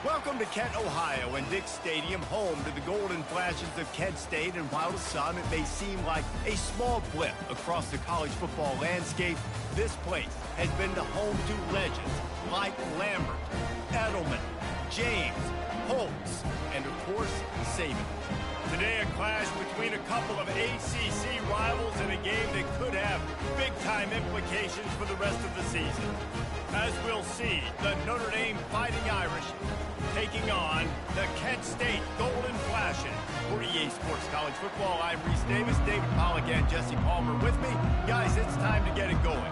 Welcome to Kent, Ohio, and Dick's Stadium, home to the Golden Flashes of Kent State. And while to some it may seem like a small blip across the college football landscape, this place has been the home to legends like Lambert, Edelman, James, Holtz, and of course, Saban. Today, a clash between a couple of ACC rivals in a game that could have big-time implications for the rest of the season. As we'll see, the Notre Dame Fighting Irish taking on the Kent State Golden Flashes. For EA Sports College Football, I'm Reese Davis, David Pollack, and Jesse Palmer with me. Guys, it's time to get it going.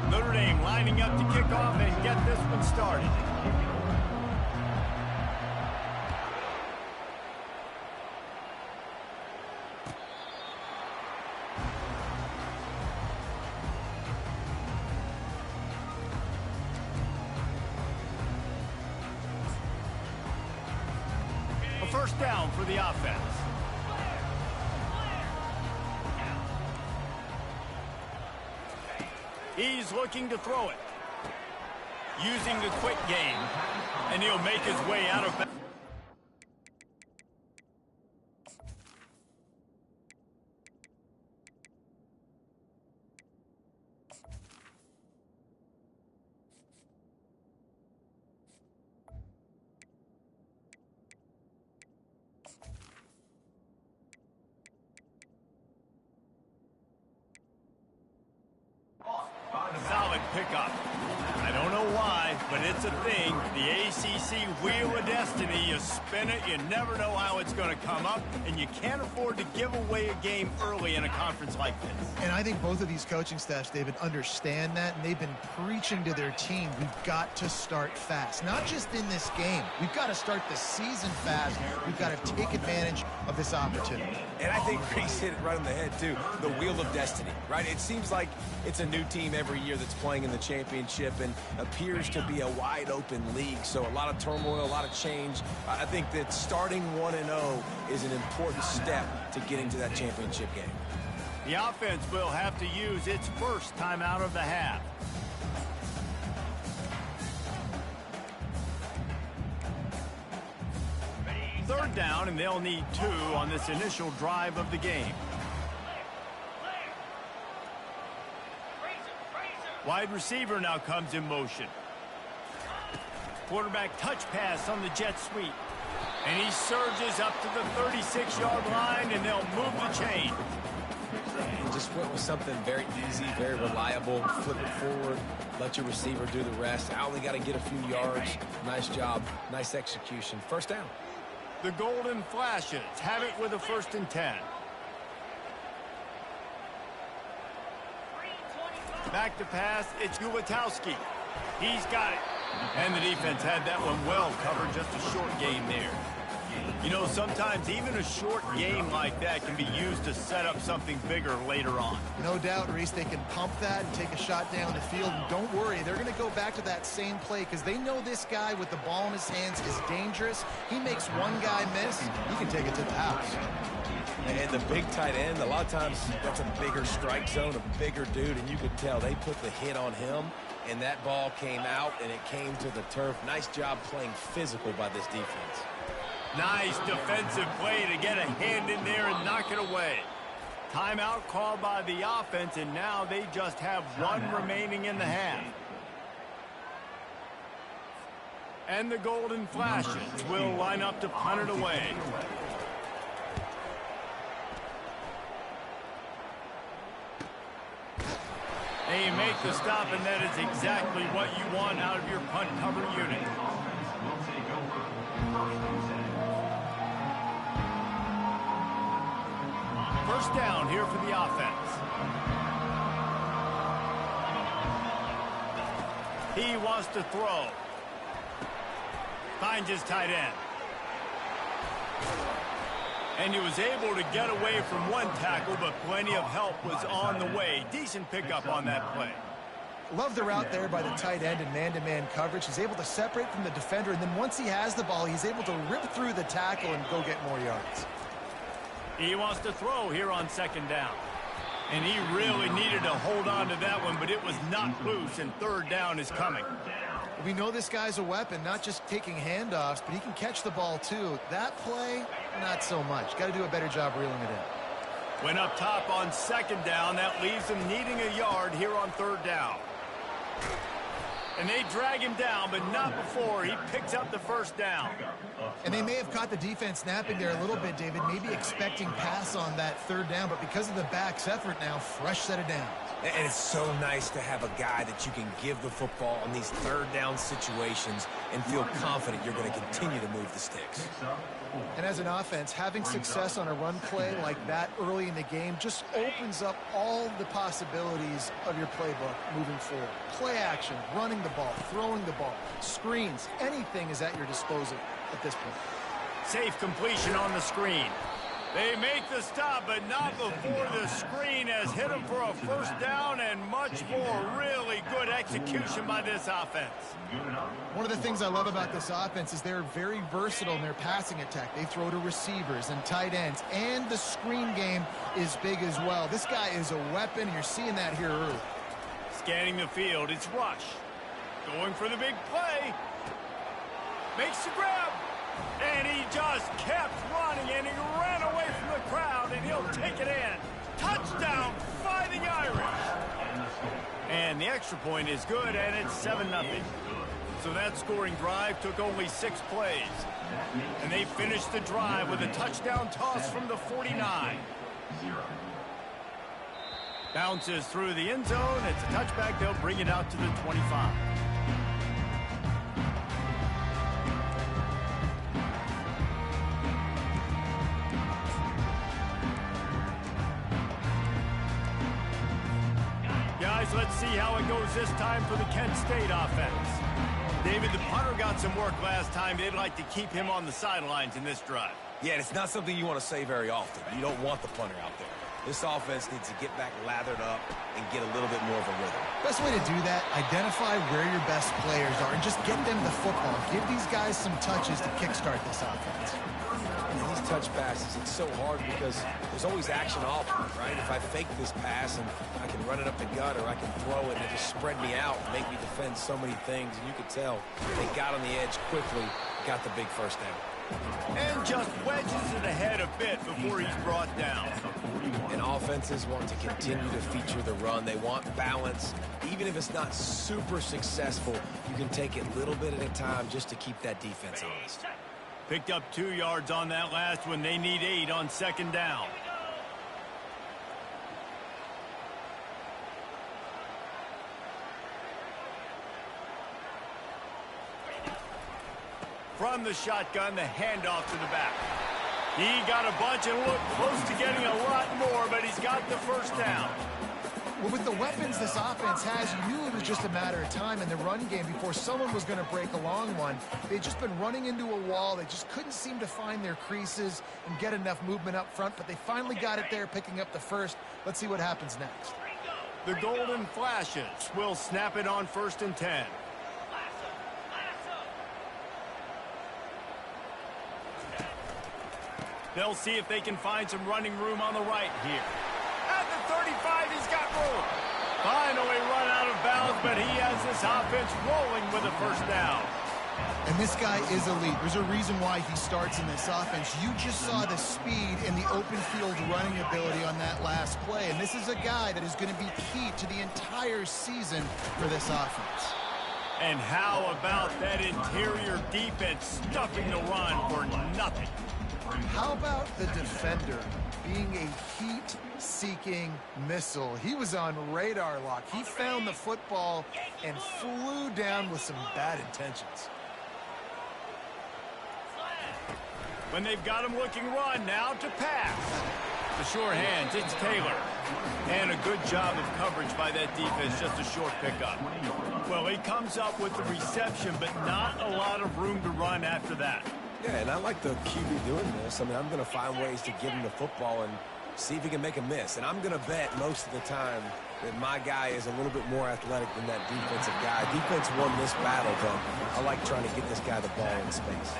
Notre Dame lining up to kick off and get this one started. First down for the offense. He's looking to throw it. Using the quick game. And he'll make his way out of bounds. Solid pickup. I don't know why, but it's a thing. The ACC Wheel of Destiny, you spin it, you never know how it's going to come up, and you can't afford to give away a game early in a conference like this. And I think both of these coaching staffs, David, understand that, and they've been preaching to their team, we've got to start fast. Not just in this game. We've got to start the season fast. We've got to take advantage of this opportunity. And I think Reese hit it right on the head, too. The Wheel of Destiny, right? It seems like it's a new team every year that's playing in the championship and appears to be a wide-open league. So a lot of turmoil, a lot of change. I think that starting 1-0 is an important step to getting to that championship game. The offense will have to use its first timeout of the half. Third down, and they'll need 2 on this initial drive of the game. Wide receiver now comes in motion. Quarterback touch pass on the jet sweep. And he surges up to the 36-yard line, and they'll move the chain. And just went with something very easy, very reliable. Flip it forward, let your receiver do the rest. I only got to get a few yards. Nice job, nice execution. First down. The Golden Flashes have it with a 1st and 10. Back to pass, it's Ulatowski. He's got it. And the defense had that one well covered, just a short gain there. You know, sometimes even a short game like that can be used to set up something bigger later on. No doubt, Reese, they can pump that and take a shot down the field. And don't worry, they're going to go back to that same play because they know this guy with the ball in his hands is dangerous. He makes one guy miss, he can take it to the house. And the big tight end, a lot of times that's a bigger strike zone, a bigger dude, and you could tell they put the hit on him, and that ball came out, and it came to the turf. Nice job playing physical by this defense. Nice defensive play to get a hand in there and knock it away. Timeout called by the offense, and now they just have 1 remaining in the half. And the Golden Flashes will line up to punt it away. They make the stop, and that is exactly what you want out of your punt cover unit. First down here for the offense. He wants to throw. Finds his tight end. And he was able to get away from one tackle, but plenty of help was on the way. Decent pickup on that play. Love the route there by the tight end in man-to-man coverage. He's able to separate from the defender, and then once he has the ball, he's able to rip through the tackle and go get more yards. He wants to throw here on 2nd down. And he really needed to hold on to that one, but it was not loose, and 3rd down is coming. We know this guy's a weapon, not just taking handoffs, but he can catch the ball too. That play, not so much. Got to do a better job reeling it in. Went up top on second down. That leaves him needing a yard here on third down. And they drag him down, but not before he picks up the first down. And they may have caught the defense napping there a little bit, David, maybe expecting pass on that third down, but because of the back's effort now, fresh set of downs. And it's so nice to have a guy that you can give the football in these third down situations and feel confident you're going to continue to move the sticks. And as an offense, having success on a run play like that early in the game just opens up all the possibilities of your playbook moving forward. Play action, running the ball, throwing the ball, screens, anything is at your disposal at this point. Safe completion on the screen. They make the stop, but not before the screen has hit them for a first down, and much more. Really good execution by this offense. One of the things I love about this offense is they're very versatile in their passing attack. They throw to receivers and tight ends, and the screen game is big as well. This guy is a weapon. You're seeing that here early. Scanning the field, it's Rush. Going for the big play. Makes the grab. And he just kept running, and he ran away from the crowd, and he'll take it in. Touchdown, Fighting Irish. And the extra point is good, and it's 7-0. So that scoring drive took only 6 plays. And they finished the drive with a touchdown toss from the 49. Bounces through the end zone. It's a touchback. They'll bring it out to the 25. Guys, let's see how it goes this time for the Kent State offense. David, the punter got some work last time. They'd like to keep him on the sidelines in this drive. Yeah, it's not something you want to say very often. You don't want the punter out there. This offense needs to get back lathered up and get a little bit more of a rhythm. Best way to do that, identify where your best players are and just get them the football. Give these guys some touches to kickstart this offense. And these touch passes, it's so hard because there's always action off, right? If I fake this pass and I can run it up the gut, or I can throw it and it just spread me out and make me defend so many things. And you could tell they got on the edge quickly, got the big first down. And just wedges it ahead a bit before he's brought down. And offenses want to continue to feature the run. They want balance. Even if it's not super successful, you can take it a little bit at a time just to keep that defense honest. Picked up 2 yards on that last one. They need 8 on second down. From the shotgun, the handoff to the back. He got a bunch and looked close to getting a lot more, but he's got the first down. Well, with the weapons this offense has, you knew it was just a matter of time in the run game before someone was going to break a long one. They'd just been running into a wall. They just couldn't seem to find their creases and get enough movement up front, but they finally got it there, picking up the first. Let's see what happens next. The Golden Flashes will snap it on 1st and 10. They'll see if they can find some running room on the right here. At the 35, he's got room. Finally run out of bounds, but he has this offense rolling with a first down. And this guy is elite. There's a reason why he starts in this offense. You just saw the speed and the open field running ability on that last play. And this is a guy that is going to be key to the entire season for this offense. And how about that interior defense stuffing the run for nothing? How about the defender being a heat-seeking missile? He was on radar lock. He found the football and flew down with some bad intentions. When they've got him looking run, now to pass. The sure hands, it's Taylor. And a good job of coverage by that defense, just a short pickup. Well, he comes up with the reception, but not a lot of room to run after that. Yeah, and I like the QB doing this. I mean, I'm going to find ways to get him the football and see if he can make a miss. And I'm going to bet most of the time that my guy is a little bit more athletic than that defensive guy. Defense won this battle, but I like trying to get this guy the ball in space.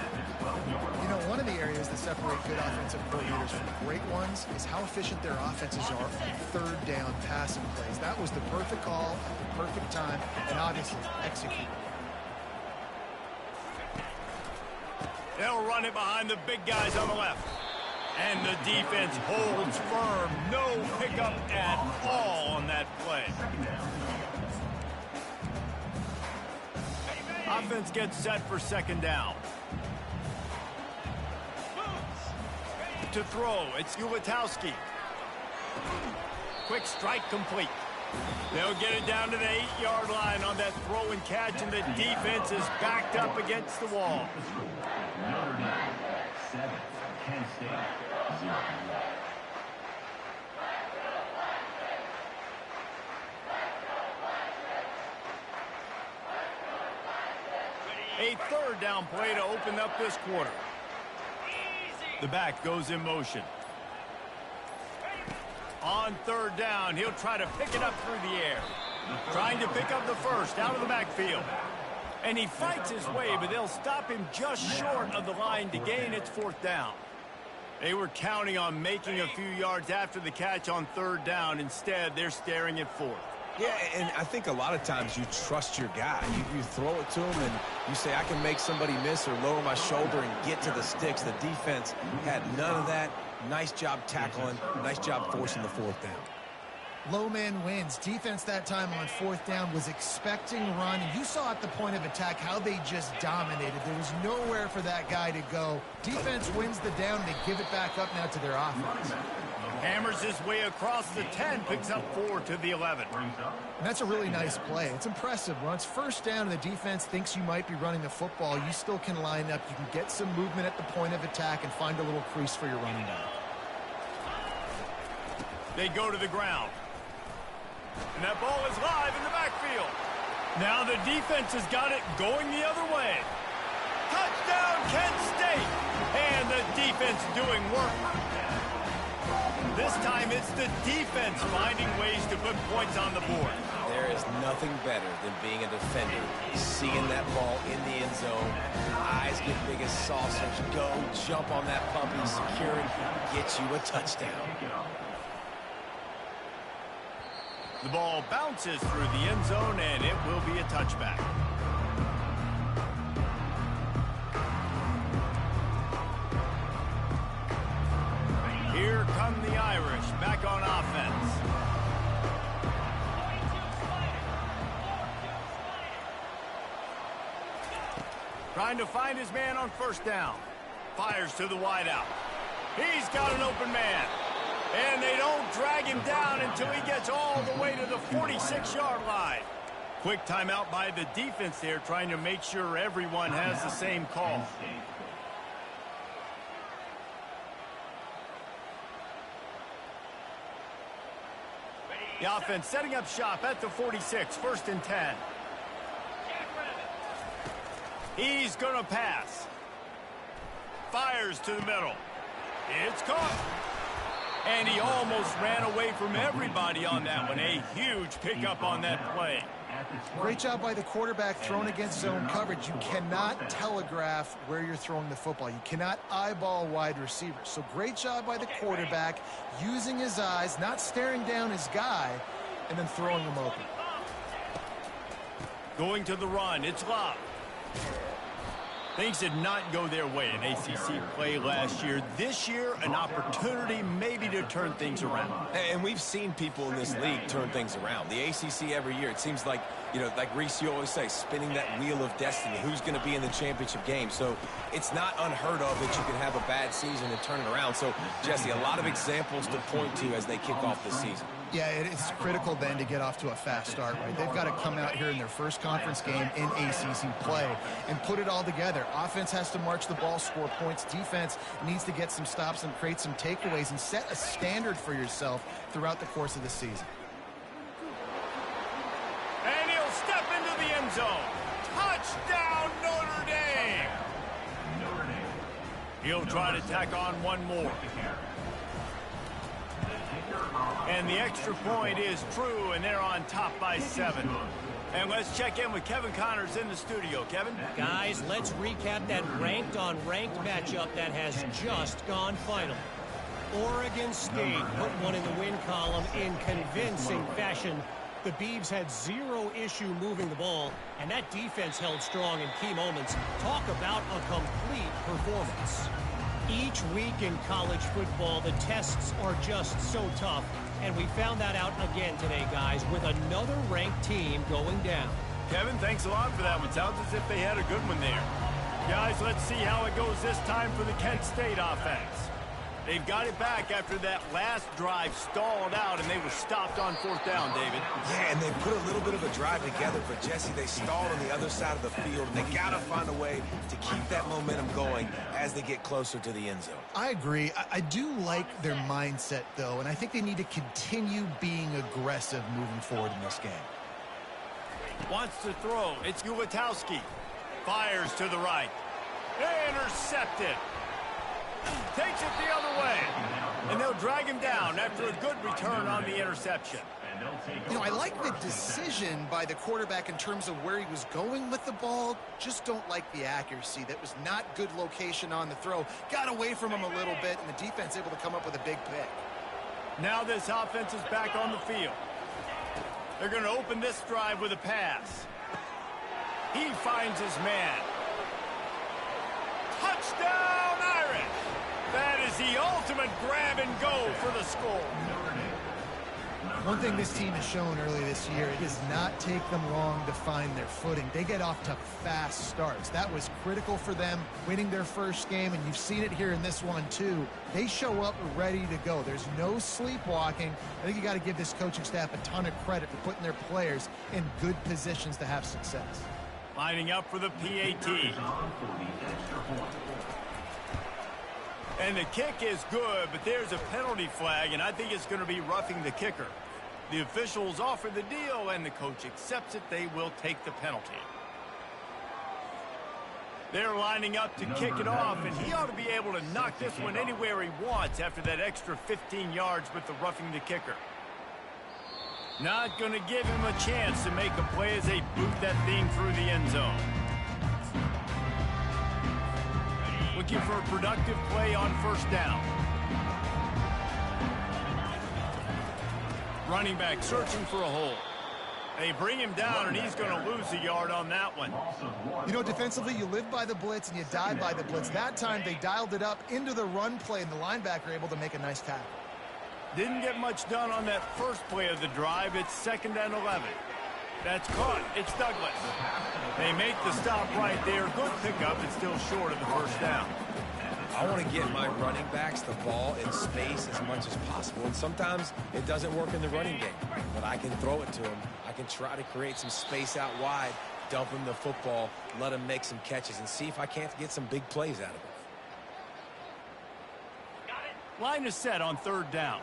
You know, one of the areas that separate good offensive coordinators from great ones is how efficient their offenses are on third down passing plays. That was the perfect call at the perfect time, and obviously executed. They'll run it behind the big guys on the left. And the defense holds firm. No pickup at all on that play. Offense gets set for second down. To throw, it's Ulatowski. Quick strike complete. They'll get it down to the 8-yard line on that throw and catch, and the defense is backed up against the wall. Notre Dame, 7, Kent State, 0. A third down play to open up this quarter. The back goes in motion. On third down, he'll try to pick it up through the air. Trying to pick up the first out of the backfield. And he fights his way, but they'll stop him just short of the line to gain its fourth down. They were counting on making a few yards after the catch on third down. Instead, they're staring at fourth. Yeah, and I think a lot of times you trust your guy. You throw it to him, and you say, I can make somebody miss or lower my shoulder and get to the sticks. The defense had none of that. Nice job tackling. Nice job forcing the fourth down. Low man wins. Defense that time on fourth down was expecting run. And you saw at the point of attack how they just dominated. There was nowhere for that guy to go. Defense wins the down. They give it back up now to their offense. Hammers his way across the 10, picks up 4 to the 11. And that's a really nice play. It's impressive. When it's first down and the defense thinks you might be running the football, you still can line up. You can get some movement at the point of attack and find a little crease for your running back. They go to the ground. And that ball is live in the backfield. Now the defense has got it going the other way. Touchdown, Kent State! And the defense doing work. This time it's the defense finding ways to put points on the board. There is nothing better than being a defender, seeing that ball in the end zone, eyes get big as saucers, go, jump on that puppy, secure it, get you a touchdown. The ball bounces through the end zone, and it will be a touchback. Here come the Irish back on offense. Trying to find his man on first down. Fires to the wideout. He's got an open man. And they don't drag him down until he gets all the way to the 46-yard line. Quick timeout by the defense there, trying to make sure everyone has the same call. The offense setting up shop at the 46, 1st and 10. He's going to pass. Fires to the middle. It's caught. And he almost ran away from everybody on that one. A huge pickup on that play. Great job by the quarterback thrown against zone coverage. You cannot telegraph where you're throwing the football. You cannot eyeball wide receivers. So great job by the quarterback using his eyes, not staring down his guy, and then throwing him open. Going to the run. It's Love. Things did not go their way in ACC play last year. This year, an opportunity maybe to turn things around. And we've seen people in this league turn things around. The ACC every year, it seems like, you know, like Reese, you always say, spinning that wheel of destiny. Who's going to be in the championship game? So it's not unheard of that you can have a bad season and turn it around. So, Jesse, a lot of examples to point to as they kick off the season. Yeah, it's critical then to get off to a fast start, right? They've got to come out here in their first conference game in ACC play and put it all together. Offense has to march the ball, score points. Defense needs to get some stops and create some takeaways and set a standard for yourself throughout the course of the season. And he'll step into the end zone. Touchdown, Notre Dame! He'll try to tack on one more. And the extra point is true, and they're on top by 7. And let's check in with Kevin Connors in the studio. Kevin? Guys, let's recap that ranked-on-ranked matchup that has just gone final. Oregon State put one in the win column in convincing fashion. The Beavs had zero issue moving the ball, and that defense held strong in key moments. Talk about a complete performance. Each week in college football, the tests are just so tough, and we found that out again today, guys, with another ranked team going down. Kevin, thanks a lot for that one. Sounds as if they had a good one there. Guys, let's see how it goes this time for the Kent State offense. They've got it back after that last drive stalled out, and they were stopped on 4th down, David. Yeah, and they put a little bit of a drive together, but Jesse, they stalled on the other side of the field, and they got to find a way to keep that momentum going as they get closer to the end zone. I agree. I do like their mindset, though, and I think they need to continue being aggressive moving forward in this game. Wants to throw. It's Ulatowski. Fires to the right. Intercepted. Takes it the other way. And they'll drag him down after a good return on the interception. You know, I like the decision by the quarterback in terms of where he was going with the ball. Just don't like the accuracy. That was not good location on the throw. Got away from him a little bit, and the defense able to come up with a big pick. Now this offense is back on the field. They're going to open this drive with a pass. He finds his man. Touchdown, Irish! That is the ultimate grab and go for the score. One thing this team has shown early this year, it does not take them long to find their footing. They get off to fast starts. That was critical for them winning their first game, and you've seen it here in this one too. They show up ready to go. There's no sleepwalking. I think you got to give this coaching staff a ton of credit for putting their players in good positions to have success. Lining up for the PAT. And the kick is good, but there's a penalty flag, and I think it's going to be roughing the kicker. The officials offer the deal, and the coach accepts it. They will take the penalty. They're lining up to kick it off, and he ought to be able to knock this one anywhere he wants after that extra 15 yards with the roughing the kicker. Not going to give him a chance to make a play as they boot that thing through the end zone. Looking for a productive play on 1st down. Running back searching for a hole. They bring him down, and he's going to lose a yard on that one. You know, defensively, you live by the blitz and you die by the blitz. That time, they dialed it up into the run play, and the linebacker able to make a nice tackle. Didn't get much done on that first play of the drive. It's 2nd and 11. That's caught. It's Douglas. They make the stop right there. Good pickup. It's still short of the 1st down. I want to get my running backs the ball in space as much as possible. And sometimes it doesn't work in the running game. But I can throw it to them. I can try to create some space out wide, dump him the football, let him make some catches, and see if I can't get some big plays out of it. Line is set on 3rd down.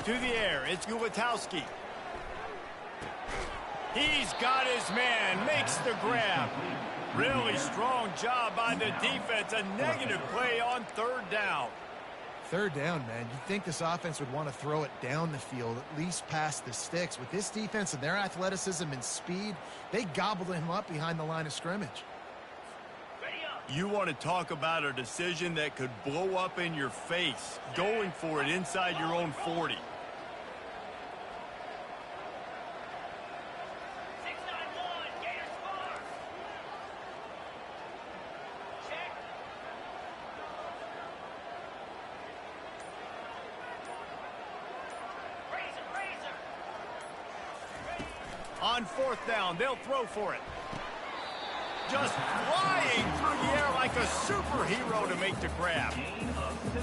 To the air, it's Ulatowski. He's got his man, makes the grab. Really strong job by the defense. A negative play on 3rd down. 3rd down, man. You'd think this offense would want to throw it down the field, at least past the sticks. With this defense and their athleticism and speed, they gobbled him up behind the line of scrimmage. You want to talk about a decision that could blow up in your face, going for it inside your own 40. On 4th down, they'll throw for it. Just flying through the air like a superhero to make the grab.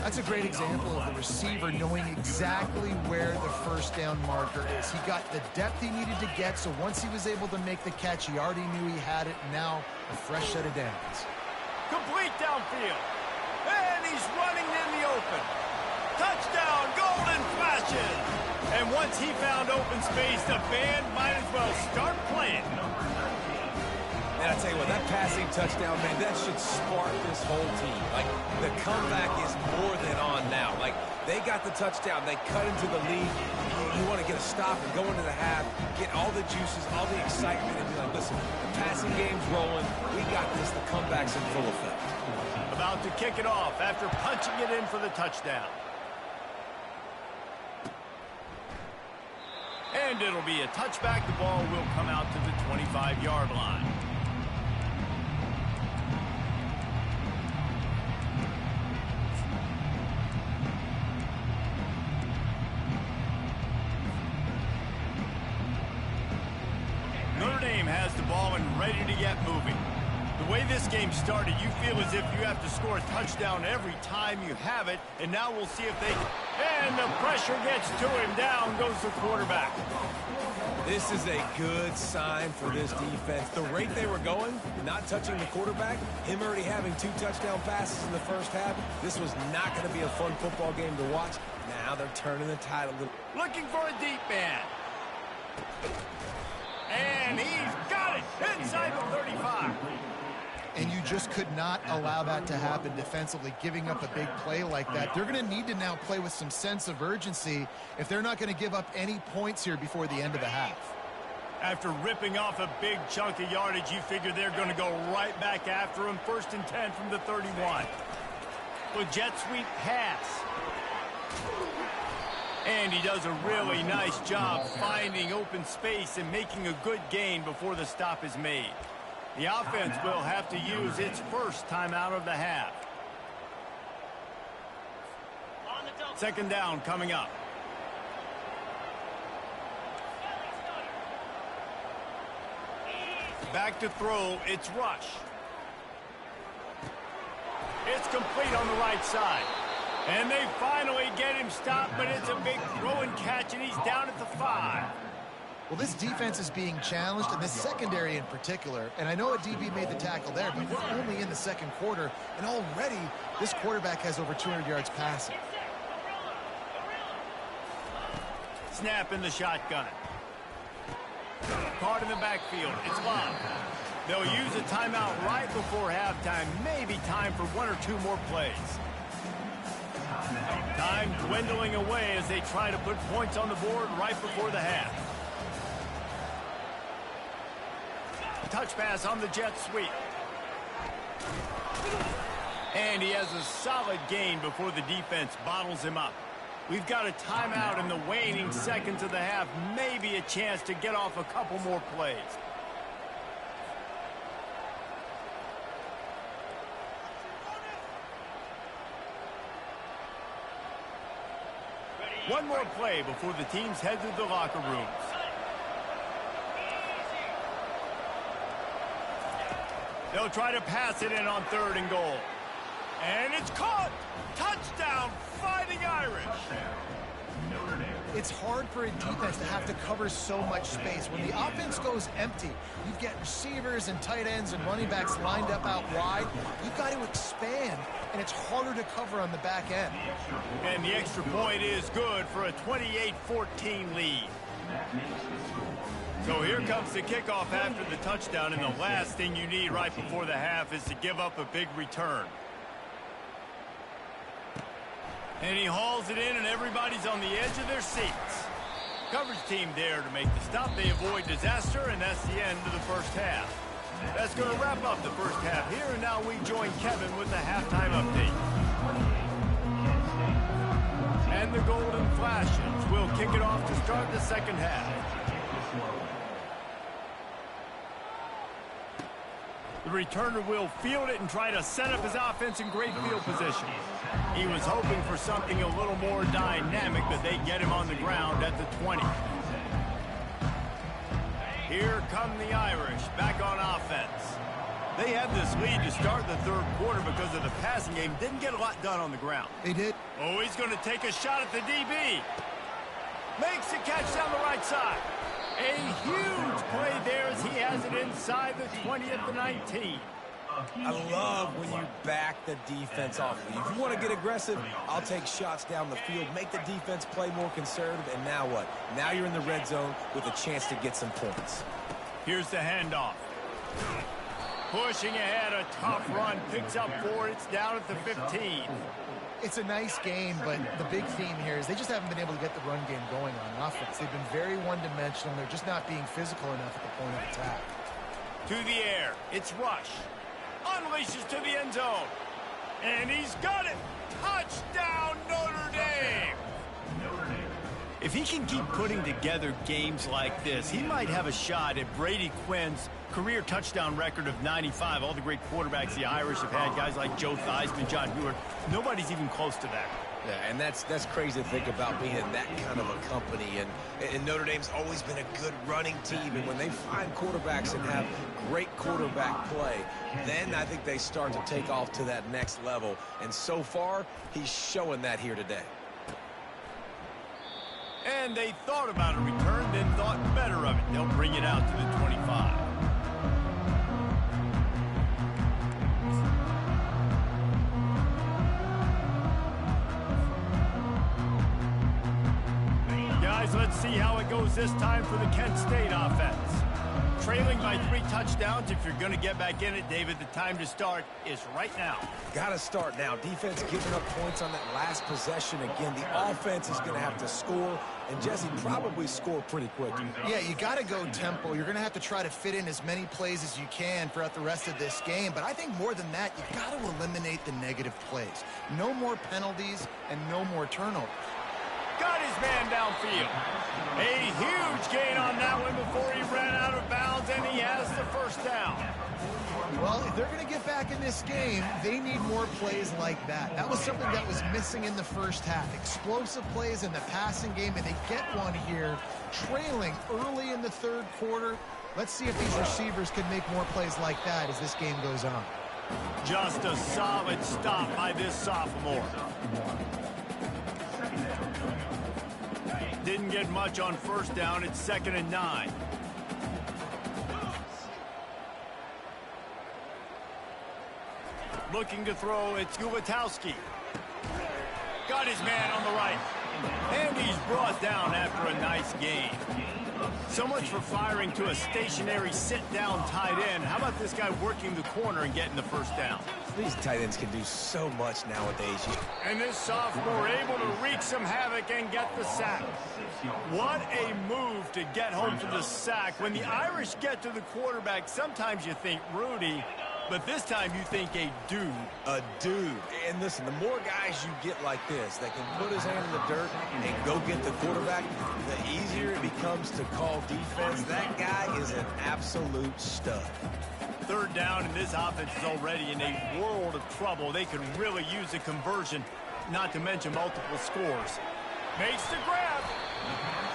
That's a great example of the receiver knowing exactly where the 1st down marker is. He got the depth he needed to get, so once he was able to make the catch, he already knew he had it. Now, a fresh set of downs. Complete downfield. And he's running in the open. Touchdown, Golden Flashes. And once he found open space, the band might as well start playing. And I tell you what, that passing touchdown, man, that should spark this whole team. Like, the comeback is more than on now. Like, they got the touchdown. They cut into the lead. You want to get a stop and go into the half, get all the juices, all the excitement, and be like, listen, the passing game's rolling. We got this. The comeback's in full effect. About to kick it off after punching it in for the touchdown. And it'll be a touchback. The ball will come out to the 25-yard line. Notre Dame has the ball and ready to get moving. The way this game started, you feel as if you have to score a touchdown every time you have it, and now we'll see if they can. And the pressure gets to him. Down goes the quarterback. This is a good sign for this defense. The rate they were going, not touching the quarterback, him already having 2 touchdown passes in the first half, this was not going to be a fun football game to watch. Now they're turning the tide a little. Looking for a deep man. And he's got it inside the 35. And you just could not allow that to happen defensively, giving up a big play like that. They're going to need to now play with some sense of urgency if they're not going to give up any points here before the end of the half. After ripping off a big chunk of yardage, you figure they're going to go right back after him. 1st and 10 from the 31. With jet sweep pass. And he does a really nice job finding open space and making a good gain before the stop is made. The offense will have to use its first timeout of the half. 2nd down coming up. Back to throw, it's Rush. It's complete on the right side. And they finally get him stopped, but it's a big throw and catch, and he's down at the 5. Well, this defense is being challenged, and this secondary in particular. And I know a DB made the tackle there, but we're only in the 2nd quarter, and already this quarterback has over 200 yards passing. Snap in the shotgun. Caught in the backfield. It's Love. They'll use a timeout right before halftime. Maybe time for 1 or 2 more plays. Time dwindling away as they try to put points on the board right before the half. Touch pass on the jet sweep. And he has a solid gain before the defense bottles him up. We've got a timeout in the waning seconds of the half. Maybe a chance to get off a couple more plays. One more play before the teams head to the locker rooms. They'll try to pass it in on 3rd and goal. And it's caught! Touchdown, Fighting Irish! It's hard for a defense to have to cover so much space. When the offense goes empty, you've got receivers and tight ends and running backs lined up out wide. You've got to expand, and it's harder to cover on the back end. And the extra point is good for a 28-14 lead. So here comes the kickoff after the touchdown, and the last thing you need right before the half is to give up a big return. And he hauls it in, and everybody's on the edge of their seats. Coverage team there to make the stop. They avoid disaster, and that's the end of the first half. That's going to wrap up the first half here, and now we join Kevin with the halftime update. And the Golden Flashes will kick it off to start the second half. The returner will field it and try to set up his offense in great field position. He was hoping for something a little more dynamic, but they get him on the ground at the 20. Here come the Irish back on offense. They had this lead to start the 3rd quarter because of the passing game. Didn't get a lot done on the ground. They did. Oh, he's going to take a shot at the DB. Makes the catch down the right side. A huge play there as he has it inside the 20 at the 19. I love when you back the defense off. If you want to get aggressive, I'll take shots down the field, make the defense play more conservative, and now what? Now you're in the red zone with a chance to get some points. Here's the handoff. Pushing ahead, a tough run, picks up 4, it's down at the 15. It's a nice game, but the big theme here is they just haven't been able to get the run game going on offense. They've been very one-dimensional. They're just not being physical enough at the point of attack. To the air, it's Rush. Unleashes to the end zone. And he's got it. Touchdown, Notre Dame. If he can keep putting together games like this, he might have a shot at Brady Quinn's career touchdown record of 95. All the great quarterbacks the Irish have had, guys like Joe Theismann, John Hewart, nobody's even close to that. Yeah, and that's crazy to think about being in that kind of a company. And Notre Dame's always been a good running team. And when they find quarterbacks and have great quarterback play, then I think they start to take off to that next level. And so far, he's showing that here today. And they thought about a return, then thought better of it. They'll bring it out to the 25. Guys, let's see how it goes this time for the Kent State offense. Trailing by 3 touchdowns. If you're going to get back in it, David, the time to start is right now. Got to start now. Defense giving up points on that last possession. Again, the offense is going to have to score, and Jesse probably score pretty quickly. Yeah, you got to go tempo. You're going to have to try to fit in as many plays as you can throughout the rest of this game. But I think more than that, you've got to eliminate the negative plays. No more penalties and no more turnovers. Got his man downfield. A huge gain on that one before he ran out of bounds, and he has the first down. Well, if they're going to get back in this game, they need more plays like that. That was something that was missing in the first half. Explosive plays in the passing game, and they get one here, trailing early in the third quarter. Let's see if these receivers can make more plays like that as this game goes on. Just a solid stop by this sophomore. Didn't get much on first down. It's 2nd and 9. Looking to throw, it's Gulitowski. Got his man on the right. And he's brought down after a nice gain. So much for firing to a stationary sit-down tight end. How about this guy working the corner and getting the first down? These tight ends can do so much nowadays. And this sophomore able to wreak some havoc and get the sack. What a move to get home for the sack. When the Irish get to the quarterback, sometimes you think Rudy, but this time you think a dude. A dude. And listen, the more guys you get like this that can put his hand in the dirt and go get the quarterback, the easier it becomes to call defense. That guy is an absolute stud. 3rd down, and this offense is already in a world of trouble. They could really use a conversion, not to mention multiple scores. Makes the grab.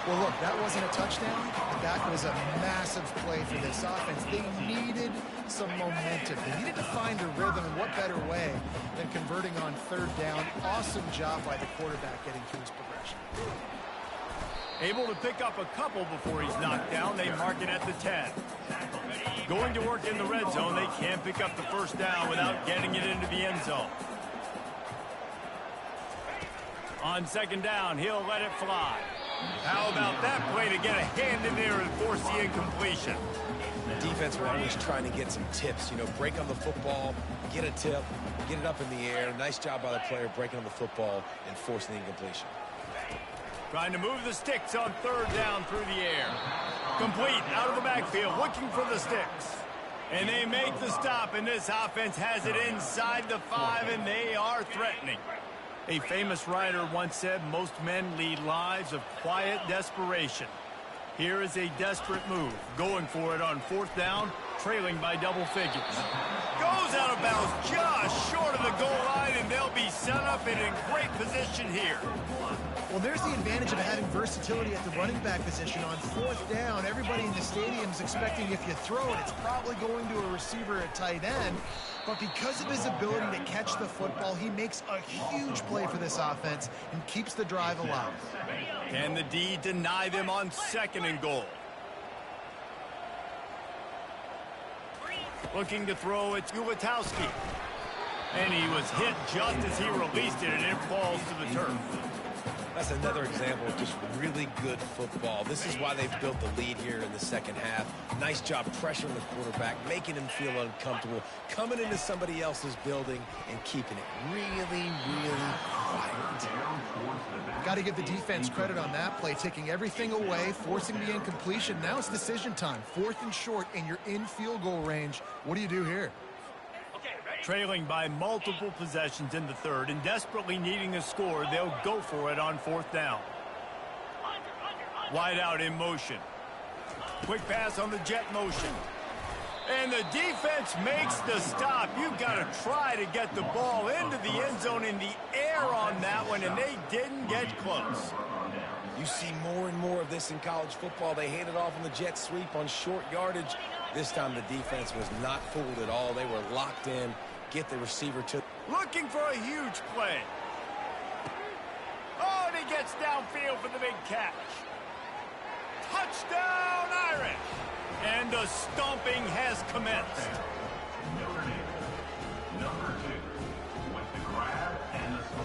Well, look, that wasn't a touchdown, but that was a massive play for this offense. They needed some momentum. They needed to find a rhythm, and what better way than converting on 3rd down. Awesome job by the quarterback getting through his progression. Able to pick up a couple before he's knocked down. They mark it at the 10. Going to work in the red zone. They can't pick up the first down without getting it into the end zone. On 2nd down, he'll let it fly. How about that play to get a hand in there and force the incompletion? Defense were always trying to get some tips. You know, break on the football, get a tip, get it up in the air. Nice job by the player breaking on the football and forcing the incompletion. Trying to move the sticks on 3rd down through the air. Complete out of the backfield, looking for the sticks. And they make the stop, and this offense has it inside the 5, and they are threatening. A famous writer once said, most men lead lives of quiet desperation. Here is a desperate move, going for it on 4th down, trailing by double figures. Goes out of bounds just short of the goal line, and they'll be set up in great position here. Well, there's the advantage of having versatility at the running back position. On 4th down, everybody in the stadium is expecting if you throw it, it's probably going to a receiver at tight end. But because of his ability to catch the football, he makes a huge play for this offense and keeps the drive alive. Can the D deny them on 2nd and goal? Looking to throw, it's Gulitowski. And he was hit just as he released it, and it falls to the turf. That's another example of just really good football. This is why they've built the lead here in the 2nd half. Nice job pressuring the quarterback, making him feel uncomfortable, coming into somebody else's building and keeping it really, really quiet. Got to give the defense credit on that play, taking everything away, forcing the incompletion. Now it's decision time. 4th and short, and you're in field goal range. What do you do here? Trailing by multiple possessions in the 3rd and desperately needing a score, they'll go for it on 4th down. Wide out in motion. Quick pass on the jet motion. And the defense makes the stop. You've got to try to get the ball into the end zone in the air on that one, and they didn't get close. You see more and more of this in college football. They hand it off on the jet sweep on short yardage. This time the defense was not fooled at all. They were locked in. Get the receiver to... Looking for a huge play. Oh, and he gets downfield for the big catch. Touchdown, Irish! And the stomping has commenced. Notre Dame, number 2, with the grab and the score.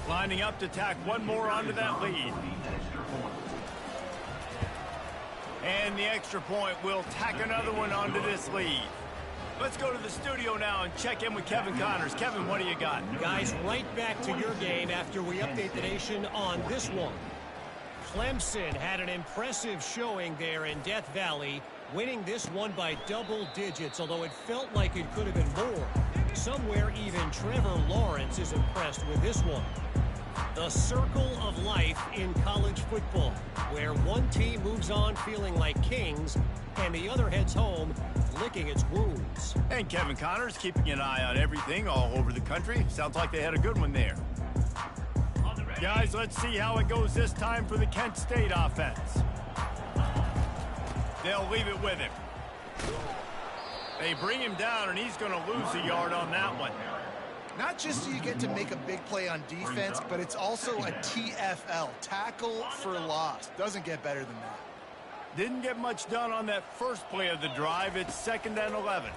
Lining up to tack one more onto that lead. And the extra point will tack another one onto this lead. Let's go to the studio now and check in with Kevin Connors. Kevin, what do you got? Guys, right back to your game after we update the nation on this one. Clemson had an impressive showing there in Death Valley, winning this one by double digits, although it felt like it could have been more. Somewhere even Trevor Lawrence is impressed with this one. The circle of life in college football, where one team moves on feeling like kings and the other heads home licking its wounds. And Kevin Connors keeping an eye on everything all over the country. Sounds like they had a good one there. Guys, let's see how it goes this time for the Kent State offense. They'll leave it with him. They bring him down, and he's going to lose a yard on that one. Not just do you get to make a big play on defense, but it's also a TFL, tackle for loss. Doesn't get better than that. Didn't get much done on that first play of the drive. It's 2nd and 11.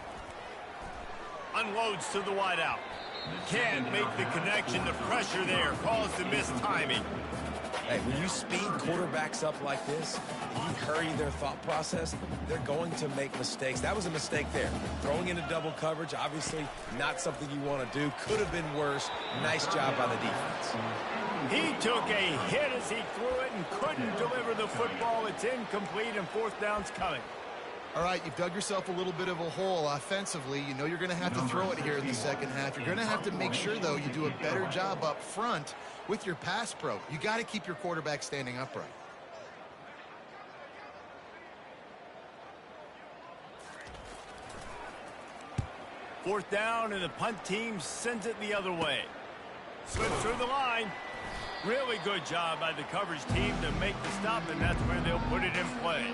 Unloads to the wideout. Can't make the connection. The pressure there caused the missed timing. Hey, when you speed quarterbacks up like this, and you hurry their thought process, they're going to make mistakes. That was a mistake there. Throwing into double coverage, obviously not something you want to do. Could have been worse. Nice job by the defense. He took a hit as he threw it and couldn't deliver the football. It's incomplete, and 4th down's coming. All right, you've dug yourself a little bit of a hole offensively. You know you're going to have to throw it here in the second half. You're going to have to make sure, though, you do a better job up front with your pass pro. You got to keep your quarterback standing upright. Fourth down, and the punt team sends it the other way. Slips through the line. Really good job by the coverage team to make the stop, and that's where they'll put it in play.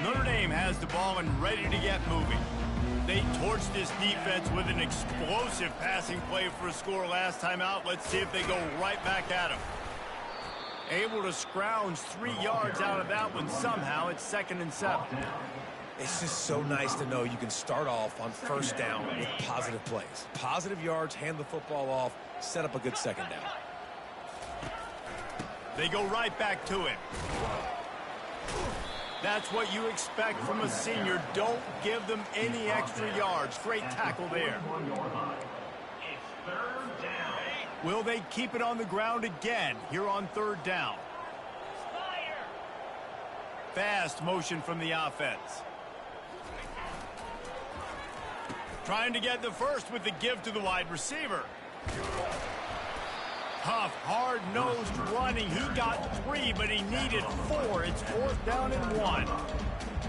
Notre Dame has the ball and ready to get moving. They torched this defense with an explosive passing play for a score last time out. Let's see if they go right back at him. Able to scrounge 3 yards out of that one somehow. It's 2nd and 7. It's just so nice to know you can start off on 1st down with positive plays. Positive yards, hand the football off, set up a good 2nd down. They go right back to him. That's what you expect from a senior. Don't give them any extra yards. Great tackle there. Will they keep it on the ground again here on 3rd down? Fast motion from the offense. Trying to get the first with the give to the wide receiver. Tough, hard-nosed running. He got 3, but he needed 4. It's 4th down and 1.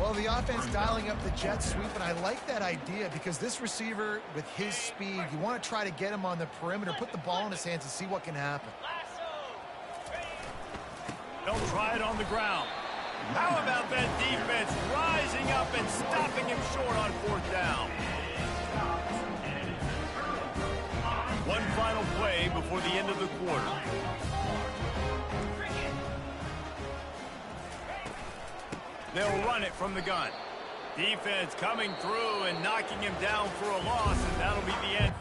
Well, the offense dialing up the jet sweep, and I like that idea because this receiver, with his speed, you want to try to get him on the perimeter, put the ball in his hands and see what can happen. They'll try it on the ground. How about that defense rising up and stopping him short on 4th down? One final play before the end of the quarter. They'll run it from the gun. Defense coming through and knocking him down for a loss, and that'll be the end